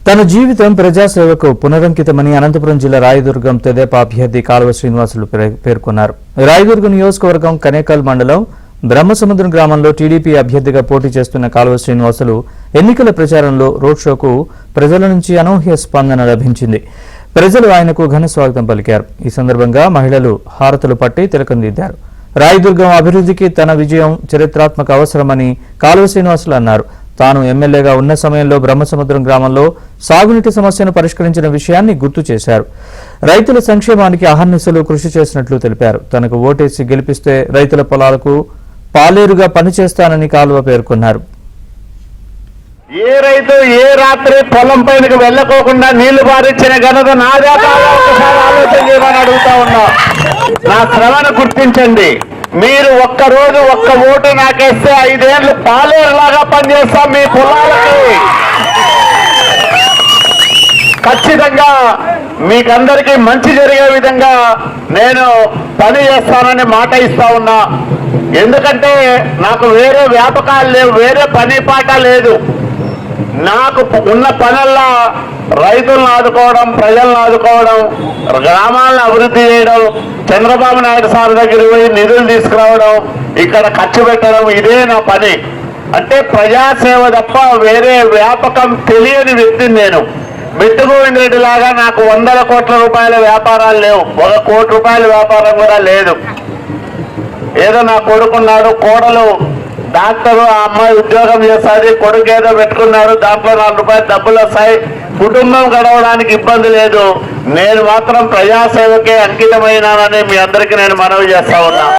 తన జీవితం ప్రజాసేవకు పునరంకితమని అనంతపురం జిల్లా రాయదుర్గం తెదేపా అభ్యర్థి కాలువ శ్రీనివాసులు పేర్కొన్నారు. రాయదుర్గం నియోజకవర్గం కనేకల్ మండలం బ్రహ్మసముద్రం గ్రామంలో టీడీపీ అభ్యర్థిగా పోటీ చేస్తున్న కాలువ శ్రీనివాసులు ఎన్నికల ప్రచారంలో రోడ్ షోకు ప్రజల నుంచి అనూహ్య స్పందన లభించింది. ప్రజలు ఆయనకు ఘన స్వాగతం పలికారు. ఈ సందర్భంగా మహిళలు హారతులు పట్టి తిలకం దిద్దారు. రాయదుర్గం అభివృద్ధికి తన విజయం చరిత్రాత్మక అవసరమని కాలువ శ్రీనివాసులు అన్నారు. తాను ఎమ్మెల్యేగా ఉన్న సమయంలో బ్రహ్మసముద్రం గ్రామంలో సాగునీటి సమస్యను పరిష్కరించిన విషయాన్ని గుర్తు చేశారు. రైతుల సంక్షేమానికి అహర్నిశలు కృషి చేసినట్లు తెలిపారు. తనకు ఓటేసి గెలిపిస్తే రైతుల పొలాలకు పాలేరుగా పనిచేస్తానని కాలువ పేర్కొన్నారు. ఏ రైతు ఏ రాత్రి పొలం పైనకు వెళ్ళకోకుండా నీళ్లు పారించిన ఘనత నాదే. ఒకసారి ఆలోచన చేయమని అడుగుతా ఉన్నా. నా శ్రమను గుర్తించండి. మీరు ఒక్క రోజు ఒక్క ఓటు నాకేస్తే 5 ఏళ్లు పాలేరులాగా పనిచేస్తాం. మీ పొలాలకి ఖచ్చితంగా మీకందరికీ మంచి జరిగే విధంగా నేను పని చేస్తానని మాట ఇస్తా ఉన్నా. ఎందుకంటే నాకు వేరే వ్యాపకాలు లేవు, వేరే పని పాట లేదు. నాకు ఉన్న పనుల్లో రైతులను ఆదుకోవడం, ప్రజలను ఆదుకోవడం, గ్రామాలను అభివృద్ధి చేయడం, చంద్రబాబు నాయుడు సార్ దగ్గర పోయి నిధులు తీసుకురావడం, ఇక్కడ ఖర్చు పెట్టడం, ఇదే నా పని. అంటే ప్రజాసేవ తప్ప వేరే వ్యాపకం తెలియని వ్యక్తిని నేను. బిట్టు గోవింద్ రెడ్డి లాగా నాకు 100 కోట్ల రూపాయల వ్యాపారాలు లేవు, 1 కోటి రూపాయల వ్యాపారం కూడా లేదు. ఏదో నా కొడుకున్నాడు, కోడలు డాక్టరు, ఆ అమ్మాయి ఉద్యోగం చేస్తుంది, కొడుకు ఏదో పెట్టుకున్నాడు, దాంట్లో 4 రూపాయలు డబ్బులు వస్తాయి, కుటుంబం గడవడానికి ఇబ్బంది లేదు. నేను మాత్రం ప్రజాసేవకే అంకితమైనానని మీ అందరికీ నేను మనవి చేస్తా ఉన్నా.